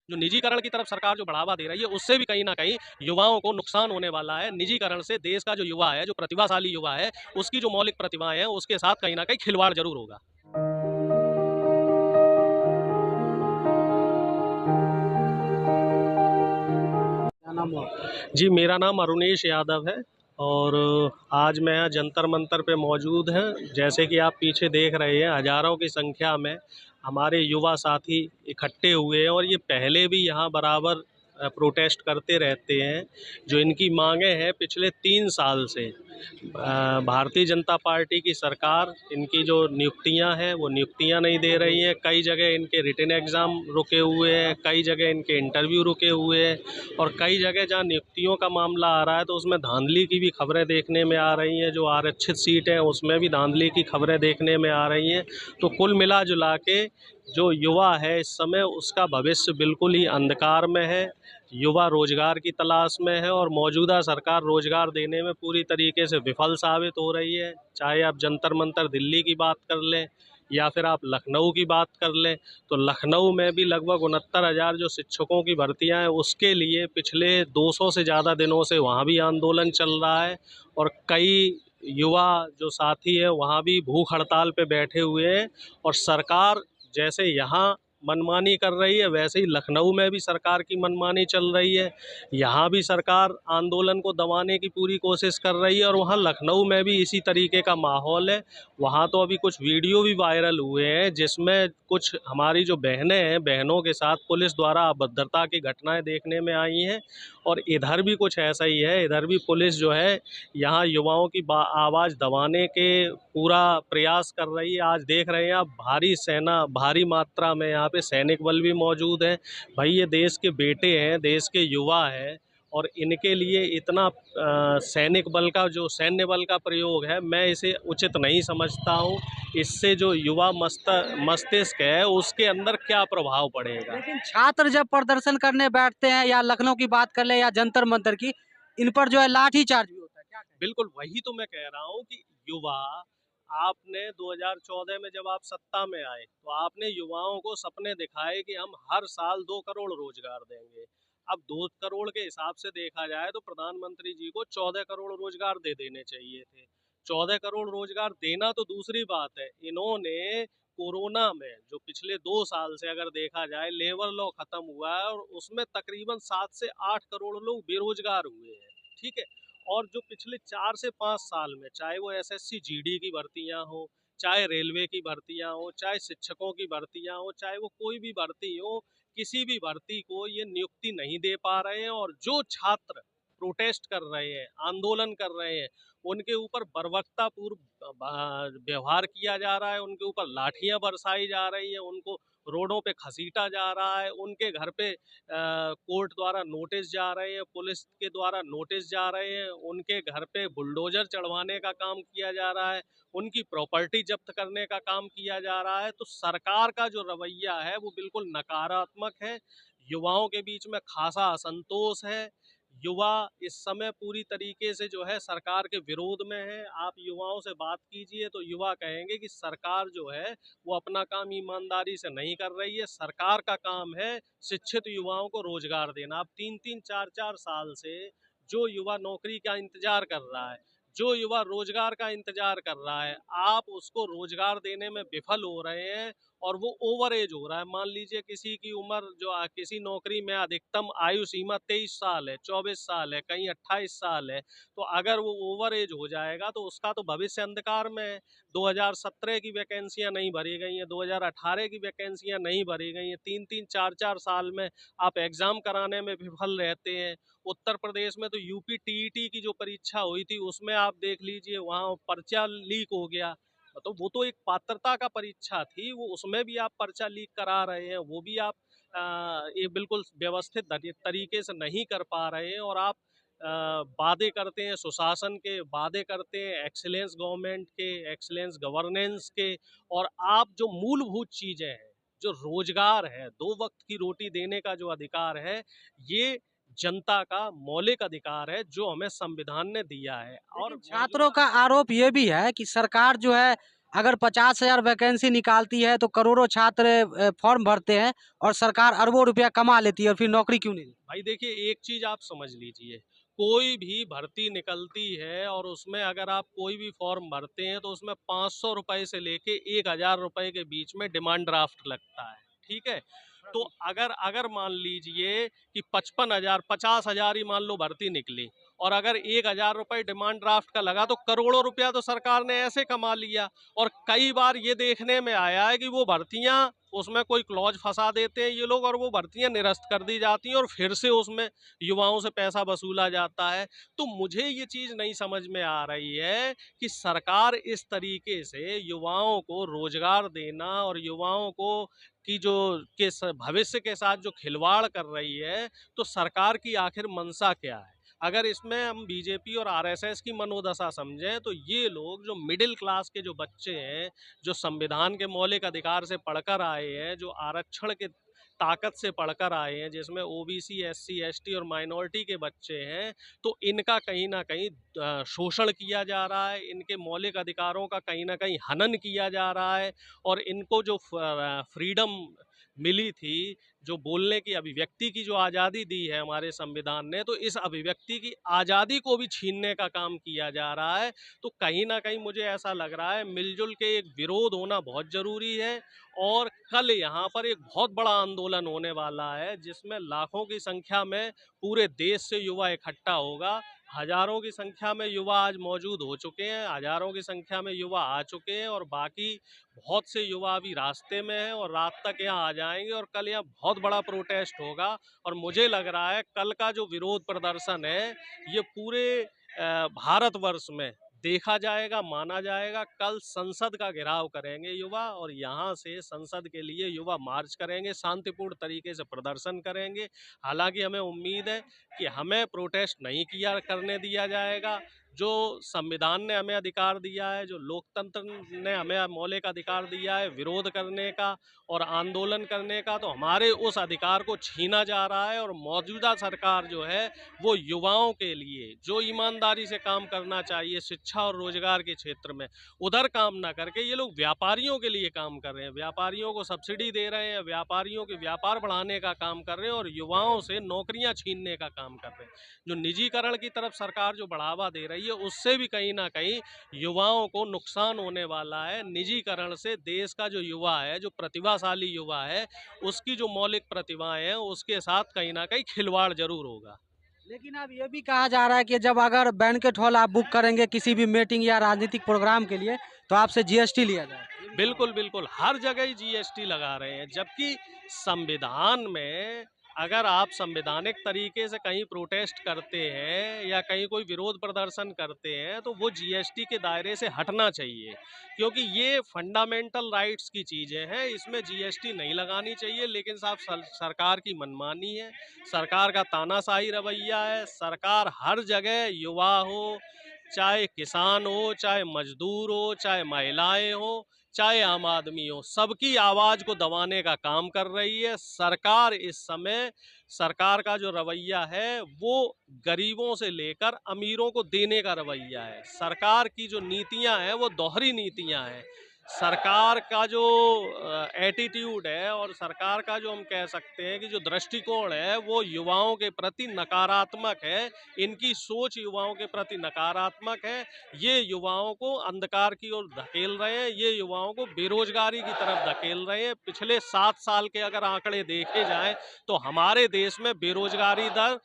जो निजीकरण की तरफ सरकार जो बढ़ावा दे रही है, उससे भी कहीं न कहीं युवाओं को नुकसान होने वाला है। निजीकरण से देश का जो युवा है, जो प्रतिभाशाली युवा है, उसकी जो मौलिक प्रतिभाएँ हैं, उसके साथ कहीं न कहीं खिलवाड़ ज़रूर होगा। क्या नाम हुआ आपका? जी, मेरा नाम अरुणेश यादव है और आज मैं यहाँ जंतर मंतर पे मौजूद हैं। जैसे कि आप पीछे देख रहे हैं, हज़ारों की संख्या में हमारे युवा साथी इकट्ठे हुए हैं और ये पहले भी यहाँ बराबर प्रोटेस्ट करते रहते हैं। जो इनकी मांगें हैं पिछले 3 साल से, भारतीय जनता पार्टी की सरकार इनकी जो नियुक्तियां हैं वो नियुक्तियां नहीं दे रही हैं। कई जगह इनके रिटन एग्ज़ाम रुके हुए हैं, कई जगह इनके इंटरव्यू रुके हुए हैं और कई जगह जहाँ नियुक्तियों का मामला आ रहा है तो उसमें धांधली की भी खबरें देखने में आ रही हैं। जो आरक्षित सीट है उसमें भी धांधली की खबरें देखने में आ रही हैं। तो कुल मिला जुला के जो युवा है इस समय, उसका भविष्य बिल्कुल ही अंधकार में है। युवा रोजगार की तलाश में है और मौजूदा सरकार रोजगार देने में पूरी तरीके से विफल साबित हो रही है। चाहे आप जंतर मंतर दिल्ली की बात कर लें या फिर आप लखनऊ की बात कर लें, तो लखनऊ में भी लगभग 69,000 जो शिक्षकों की भर्तियां हैं उसके लिए पिछले 200 से ज़्यादा दिनों से वहाँ भी आंदोलन चल रहा है और कई युवा जो साथी हैं वहाँ भी भूख हड़ताल पे बैठे हुए हैं। और सरकार जैसे यहाँ मनमानी कर रही है, वैसे ही लखनऊ में भी सरकार की मनमानी चल रही है। यहाँ भी सरकार आंदोलन को दबाने की पूरी कोशिश कर रही है और वहाँ लखनऊ में भी इसी तरीके का माहौल है। वहाँ तो अभी कुछ वीडियो भी वायरल हुए हैं जिसमें कुछ हमारी जो बहनें हैं, बहनों के साथ पुलिस द्वारा अभद्रता की घटनाएं देखने में आई हैं। और इधर भी कुछ ऐसा ही है, इधर भी पुलिस जो है यहाँ युवाओं की आवाज़ दबाने के पूरा प्रयास कर रही है। आज देख रहे हैं आप, भारी सेना, भारी मात्रा में यहाँ पे सैनिक बल भी मौजूद है। भाई ये देश के बेटे हैं, देश के युवा हैं और इनके लिए इतना सैनिक बल का, जो सैन्य बल का प्रयोग है, मैं इसे उचित नहीं समझता हूँ। इससे जो युवा मस्तिष्क है उसके अंदर क्या प्रभाव पड़ेगा। लेकिन छात्र जब प्रदर्शन करने बैठते हैं या लखनऊ की बात कर ले या जंतर मंतर की, इन पर जो है लाठी चार्ज भी होता है, क्या कहें? बिल्कुल वही तो मैं कह रहा हूँ कि युवा, आपने 2014 में जब आप सत्ता में आए तो आपने युवाओं को सपने दिखाए कि हम हर साल 2 करोड़ रोजगार देंगे। अब 2 करोड़ के हिसाब से देखा जाए तो प्रधानमंत्री जी को 14 करोड़ रोजगार दे देने चाहिए थे। 14 करोड़ रोजगार देना तो दूसरी बात है, इन्होंने कोरोना में जो पिछले 2 साल से अगर देखा जाए लेबर लॉ खत्म हुआ है और उसमें तकरीबन 7 से 8 करोड़ लोग बेरोजगार हुए हैं। ठीक है। और जो पिछले 4 से 5 साल में, चाहे वो एसएससी जीडी की भर्तियां हो, चाहे रेलवे की भर्तियां हो, चाहे शिक्षकों की भर्तियां हो, चाहे वो कोई भी भर्ती हो, किसी भी भर्ती को ये नियुक्ति नहीं दे पा रहे हैं। और जो छात्र प्रोटेस्ट कर रहे हैं, आंदोलन कर रहे हैं, उनके ऊपर बर्बरतापूर्व व्यवहार किया जा रहा है, उनके ऊपर लाठियां बरसाई जा रही है, उनको रोडों पे घसीटा जा रहा है, उनके घर पे कोर्ट द्वारा नोटिस जा रहे हैं, पुलिस के द्वारा नोटिस जा रहे हैं, उनके घर पे बुलडोजर चढ़वाने का काम किया जा रहा है, उनकी प्रॉपर्टी जब्त करने का काम किया जा रहा है। तो सरकार का जो रवैया है वो बिल्कुल नकारात्मक है। युवाओं के बीच में खासा असंतोष है। युवा इस समय पूरी तरीके से जो है सरकार के विरोध में है। आप युवाओं से बात कीजिए तो युवा कहेंगे कि सरकार जो है वो अपना काम ईमानदारी से नहीं कर रही है। सरकार का काम है शिक्षित युवाओं को रोजगार देना। अब 3-3, 4-4 साल से जो युवा नौकरी का इंतजार कर रहा है, जो युवा रोजगार का इंतजार कर रहा है, आप उसको रोजगार देने में विफल हो रहे हैं और वो ओवर एज हो रहा है। मान लीजिए किसी की उम्र जो किसी नौकरी में अधिकतम आयु सीमा 23 साल है, 24 साल है, कहीं 28 साल है, तो अगर वो ओवर एज हो जाएगा तो उसका तो भविष्य अंधकार में है। 2017 की वैकेंसियां नहीं भरी गई हैं, 2018 की वैकेंसियां नहीं भरी गई हैं, 3-3, 4-4 साल में आप एग्जाम कराने में विफल रहते हैं। उत्तर प्रदेश में तो यूपी टीईटी की जो परीक्षा हुई थी उसमें आप देख लीजिए, वहाँ पर्चा लीक हो गया। तो वो तो एक पात्रता का परीक्षा थी, वो उसमें भी आप पर्चा लीक करा रहे हैं, वो भी आप ये बिल्कुल व्यवस्थित तरीके से नहीं कर पा रहे हैं। और आप वादे करते हैं, सुशासन के वादे करते हैं, एक्सीलेंस गवर्नमेंट के, एक्सीलेंस गवर्नेंस के, और आप जो मूलभूत चीजें हैं, जो रोजगार है, 2 वक्त की रोटी देने का जो अधिकार है, ये जनता का मौलिक अधिकार है जो हमें संविधान ने दिया है। और लेकिन छात्रों का आरोप ये भी है कि सरकार जो है अगर 50,000 वैकेंसी निकालती है तो करोड़ों छात्र फॉर्म भरते हैं और सरकार अरबों रुपया कमा लेती है और फिर नौकरी क्यों नहीं देती? भाई देखिए, एक चीज आप समझ लीजिए, कोई भी भर्ती निकलती है और उसमें अगर आप कोई भी फॉर्म भरते हैं तो उसमें 500 रुपए से लेके 1,000 रुपए के बीच में डिमांड ड्राफ्ट लगता है। ठीक है, तो अगर अगर मान लीजिए कि 55,000 50,000 ही मान लो भर्ती निकली और अगर 1,000 रुपए डिमांड ड्राफ्ट का लगा तो करोड़ों रुपया तो सरकार ने ऐसे कमा लिया। और कई बार ये देखने में आया है कि वो भर्तियां, उसमें कोई क्लॉज फंसा देते हैं ये लोग और वो भर्तियां निरस्त कर दी जाती हैं और फिर से उसमें युवाओं से पैसा वसूला जाता है। तो मुझे ये चीज़ नहीं समझ में आ रही है कि सरकार इस तरीके से युवाओं को रोजगार देना और युवाओं को की जो भविष्य के साथ जो खिलवाड़ कर रही है, तो सरकार की आखिर मंशा क्या है? अगर इसमें हम बीजेपी और आरएसएस की मनोदशा समझें तो ये लोग जो मिडिल क्लास के जो बच्चे हैं, जो संविधान के मौलिक अधिकार से पढ़कर आए हैं, जो आरक्षण के ताकत से पढ़कर आए हैं, जिसमें ओबीसी, एससी, एसटी और माइनॉरिटी के बच्चे हैं, तो इनका कहीं ना कहीं शोषण किया जा रहा है, इनके मौलिक अधिकारों का कहीं ना कहीं हनन किया जा रहा है। और इनको जो फ्रीडम मिली थी, जो बोलने की, अभिव्यक्ति की जो आज़ादी दी है हमारे संविधान ने, तो इस अभिव्यक्ति की आज़ादी को भी छीनने का काम किया जा रहा है। तो कहीं ना कहीं मुझे ऐसा लग रहा है मिलजुल के एक विरोध होना बहुत ज़रूरी है। और कल यहाँ पर एक बहुत बड़ा आंदोलन होने वाला है जिसमें लाखों की संख्या में पूरे देश से युवा इकट्ठा होगा। हजारों की संख्या में युवा आज मौजूद हो चुके हैं, हजारों की संख्या में युवा आ चुके हैं और बाकी बहुत से युवा अभी रास्ते में हैं और रात तक यहाँ आ जाएंगे और कल यहाँ बहुत बड़ा प्रोटेस्ट होगा। और मुझे लग रहा है कल का जो विरोध प्रदर्शन है ये पूरे भारतवर्ष में देखा जाएगा, माना जाएगा। कल संसद का घेराव करेंगे युवा और यहाँ से संसद के लिए युवा मार्च करेंगे, शांतिपूर्ण तरीके से प्रदर्शन करेंगे। हालांकि हमें उम्मीद है कि हमें प्रोटेस्ट नहीं किया करने दिया जाएगा। जो संविधान ने हमें अधिकार दिया है, जो लोकतंत्र ने हमें मौलिक अधिकार दिया है विरोध करने का और आंदोलन करने का, तो हमारे उस अधिकार को छीना जा रहा है। और मौजूदा सरकार जो है वो युवाओं के लिए जो ईमानदारी से काम करना चाहिए शिक्षा और रोजगार के क्षेत्र में, उधर काम ना करके ये लोग व्यापारियों के लिए काम कर रहे हैं, व्यापारियों को सब्सिडी दे रहे हैं, व्यापारियों के व्यापार बढ़ाने का काम कर रहे हैं और युवाओं से नौकरियां छीनने का काम कर रहे हैं। जो निजीकरण की तरफ सरकार जो बढ़ावा दे रही है उससे भी कहीं ना कहीं युवाओं को नुकसान होने वाला है। निजीकरण से देश का जो युवा है, जो प्रतिभाशाली युवा है, उसकी जो मौलिक प्रतिभाएं हैं उसके साथ कहीं ना कहीं खिलवाड़ जरूर होगा। लेकिन अब ये भी कहा जा रहा है कि जब अगर बैंकेट हॉल आप बुक करेंगे किसी भी मीटिंग या राजनीतिक प्रोग्राम के लिए तो आपसे जीएसटी लिया जाए। बिल्कुल बिल्कुल, हर जगह ही जीएसटी लगा रहे हैं, जबकि संविधान में अगर आप संवैधानिक तरीके से कहीं प्रोटेस्ट करते हैं या कहीं कोई विरोध प्रदर्शन करते हैं तो वो जीएसटी के दायरे से हटना चाहिए, क्योंकि ये फंडामेंटल राइट्स की चीज़ें हैं, इसमें जीएसटी नहीं लगानी चाहिए। लेकिन साहब सरकार की मनमानी है, सरकार का तानाशाही रवैया है। सरकार हर जगह युवा हो, चाहे किसान हो, चाहे मजदूर हो, चाहे महिलाएं हो, चाहे आम आदमी हो, सबकी आवाज़ को दबाने का काम कर रही है। सरकार इस समय, सरकार का जो रवैया है वो गरीबों से लेकर अमीरों को देने का रवैया है। सरकार की जो नीतियां हैं वो दोहरी नीतियां हैं। सरकार का जो एटीट्यूड है और सरकार का जो हम कह सकते हैं कि जो दृष्टिकोण है वो युवाओं के प्रति नकारात्मक है। इनकी सोच युवाओं के प्रति नकारात्मक है। ये युवाओं को अंधकार की ओर धकेल रहे हैं, ये युवाओं को बेरोजगारी की तरफ धकेल रहे हैं। पिछले 7 साल के अगर आंकड़े देखे जाएं तो हमारे देश में बेरोजगारी दर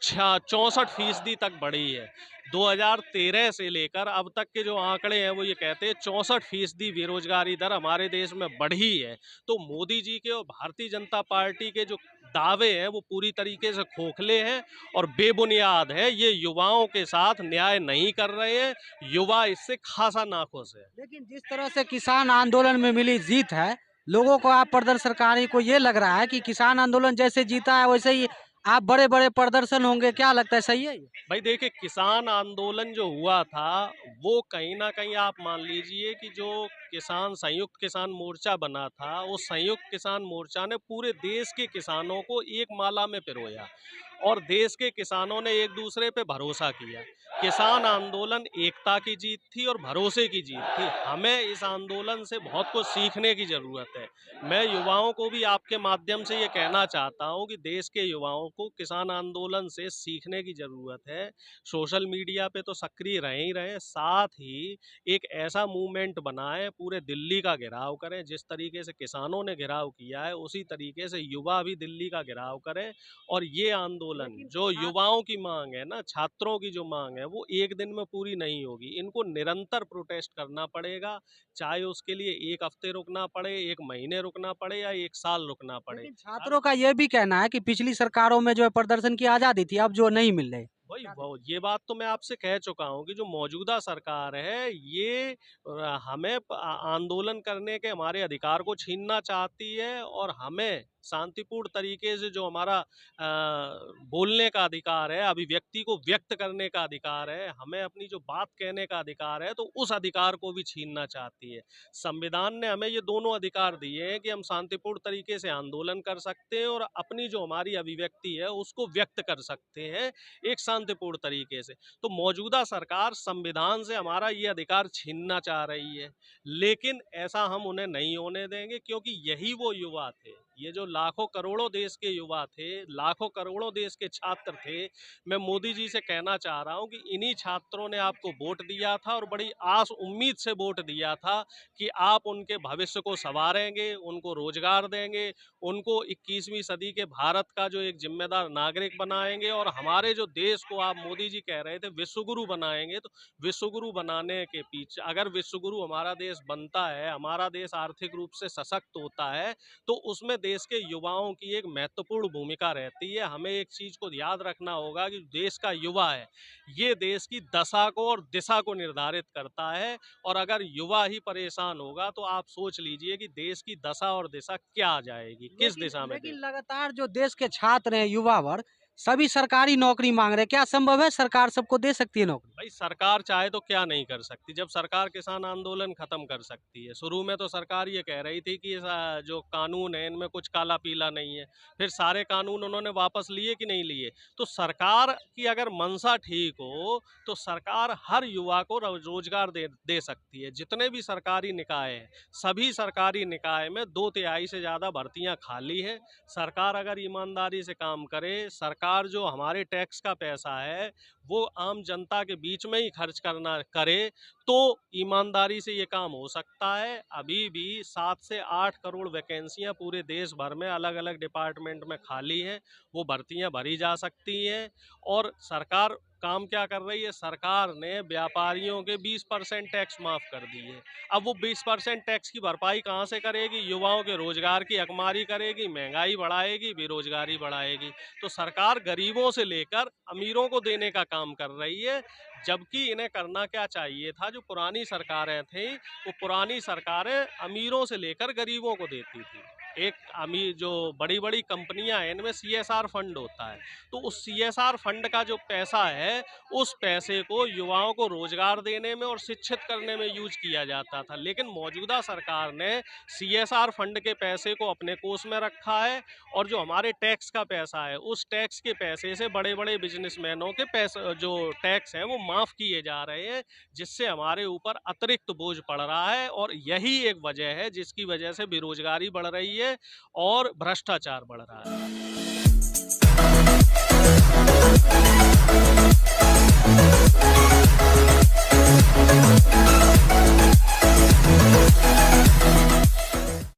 64% तक बढ़ी है। 2013 से लेकर अब तक के जो आंकड़े हैं वो ये कहते हैं 64% बेरोजगारी दर हमारे देश में बढ़ी है। तो मोदी जी के और भारतीय जनता पार्टी के जो दावे हैं वो पूरी तरीके से खोखले हैं और बेबुनियाद है। ये युवाओं के साथ न्याय नहीं कर रहे हैं, युवा इससे खासा नाखुश है। लेकिन जिस तरह से किसान आंदोलन में मिली जीत है, लोगों को, आप प्रदर्शनकारी को ये लग रहा है कि किसान आंदोलन जैसे जीता है वैसे ही आप बड़े बड़े प्रदर्शन होंगे, क्या लगता है, सही है ये? भाई देखिए, किसान आंदोलन जो हुआ था वो कहीं ना कहीं आप मान लीजिए कि जो किसान संयुक्त किसान मोर्चा बना था, उस संयुक्त किसान मोर्चा ने पूरे देश के किसानों को एक माला में पिरोया और देश के किसानों ने एक दूसरे पे भरोसा किया। किसान आंदोलन एकता की जीत थी और भरोसे की जीत थी। हमें इस आंदोलन से बहुत कुछ सीखने की ज़रूरत है। मैं युवाओं को भी आपके माध्यम से ये कहना चाहता हूँ कि देश के युवाओं को किसान आंदोलन से सीखने की ज़रूरत है। सोशल मीडिया पे तो सक्रिय रहें ही रहें, साथ ही एक ऐसा मूवमेंट बनाएं, पूरे दिल्ली का घेराव करें। जिस तरीके से किसानों ने घेराव किया है, उसी तरीके से युवा भी दिल्ली का घेराव करें। और ये आंदोलन लेकिन जो आप युवाओं की मांग है ना, छात्रों की जो मांग है, वो एक दिन में पूरी नहीं होगी। इनको निरंतर प्रोटेस्ट करना पड़ेगा, चाहे उसके लिए 1 हफ्ते रुकना पड़े, 1 महीने रुकना पड़े या 1 साल रुकना पड़े। लेकिन अब छात्रों का ये भी कहना है कि पिछली सरकारों में जो है प्रदर्शन की आज़ादी थी, अब जो नहीं मिल रही। वही क्या वो ये बात तो मैं आपसे कह चुका हूँ कि जो मौजूदा सरकार है, ये हमें आंदोलन करने के हमारे अधिकार को छीनना चाहती है और हमें शांतिपूर्ण तरीके से जो हमारा बोलने का अधिकार है, अभिव्यक्ति को व्यक्त करने का अधिकार है, हमें अपनी जो बात कहने का अधिकार है, तो उस अधिकार को भी छीनना चाहती है। संविधान ने हमें ये दोनों अधिकार दिए हैं कि हम शांतिपूर्ण तरीके से आंदोलन कर सकते हैं और अपनी जो हमारी अभिव्यक्ति है उसको व्यक्त कर सकते हैं एक शांतिपूर्ण तरीके से। तो मौजूदा सरकार संविधान से हमारा ये अधिकार छीनना चाह रही है, लेकिन ऐसा हम उन्हें नहीं होने देंगे, क्योंकि यही वो युवा थे, ये जो लाखों करोड़ों देश के युवा थे, लाखों करोड़ों देश के छात्र थे। मैं मोदी जी से कहना चाह रहा हूँ कि इन्हीं छात्रों ने आपको वोट दिया था और बड़ी आस उम्मीद से वोट दिया था कि आप उनके भविष्य को संवारेंगे, उनको रोजगार देंगे, उनको 21वीं सदी के भारत का जो एक जिम्मेदार नागरिक बनाएंगे और हमारे जो देश को आप मोदी जी कह रहे थे विश्वगुरु बनाएंगे। तो विश्वगुरु बनाने के पीछे, अगर विश्वगुरु हमारा देश बनता है, हमारा देश आर्थिक रूप से सशक्त होता है, तो उसमें देश के युवाओं की एक महत्वपूर्ण भूमिका रहती है। हमें एक चीज को याद रखना होगा कि देश का युवा है, ये देश की दशा को और दिशा को निर्धारित करता है। और अगर युवा ही परेशान होगा तो आप सोच लीजिए कि देश की दशा और दिशा क्या आ जाएगी, किस दिशा में लेकिन लगातार जो देश के छात्र हैं, युवा वर्ग, सभी सरकारी नौकरी मांग रहे हैं। क्या संभव है सरकार सबको दे सकती है नौकरी? भाई सरकार चाहे तो क्या नहीं कर सकती, जब सरकार किसान आंदोलन खत्म कर सकती है। शुरू में तो सरकार ये कह रही थी कि जो कानून है इनमें कुछ काला पीला नहीं है, फिर सारे कानून उन्होंने वापस लिए कि नहीं लिए। तो सरकार की अगर मंशा ठीक हो तो सरकार हर युवा को रोजगार दे सकती है। जितने भी सरकारी निकाय हैं, सभी सरकारी निकाय में 2/3 से ज़्यादा भर्तियाँ खाली हैं। सरकार अगर ईमानदारी से काम करे, सरकार जो हमारे टैक्स का पैसा है वो आम जनता के बीच में ही खर्च करना करे, तो ईमानदारी से ये काम हो सकता है। अभी भी 7 से 8 करोड़ वैकेंसियां पूरे देश भर में अलग अलग डिपार्टमेंट में खाली हैं, वो भर्तियां भरी जा सकती हैं। और सरकार काम क्या कर रही है, सरकार ने व्यापारियों के 20% टैक्स माफ कर दी है। अब वो 20% टैक्स की भरपाई कहाँ से करेगी? युवाओं के रोजगार की अकमारी करेगी, महंगाई बढ़ाएगी, बेरोजगारी बढ़ाएगी। तो सरकार गरीबों से लेकर अमीरों को देने का काम कर रही है, जबकि इन्हें करना क्या चाहिए था? जो पुरानी सरकारें थी, वो पुरानी सरकारें अमीरों से लेकर गरीबों को देती थी। एक अमीर जो बड़ी बड़ी कंपनियां हैं, इनमें CSR फंड होता है, तो उस CSR फंड का जो पैसा है, उस पैसे को युवाओं को रोजगार देने में और शिक्षित करने में यूज किया जाता था। लेकिन मौजूदा सरकार ने CSR फंड के पैसे को अपने कोष में रखा है और जो हमारे टैक्स का पैसा है, उस टैक्स के पैसे से बड़े बड़े बिजनेसमैनों के पैसे जो टैक्स हैं वो माफ़ किए जा रहे हैं, जिससे हमारे ऊपर अतिरिक्त बोझ पड़ रहा है। और यही एक वजह है जिसकी वजह से बेरोजगारी बढ़ रही है और भ्रष्टाचार बढ़ रहा है।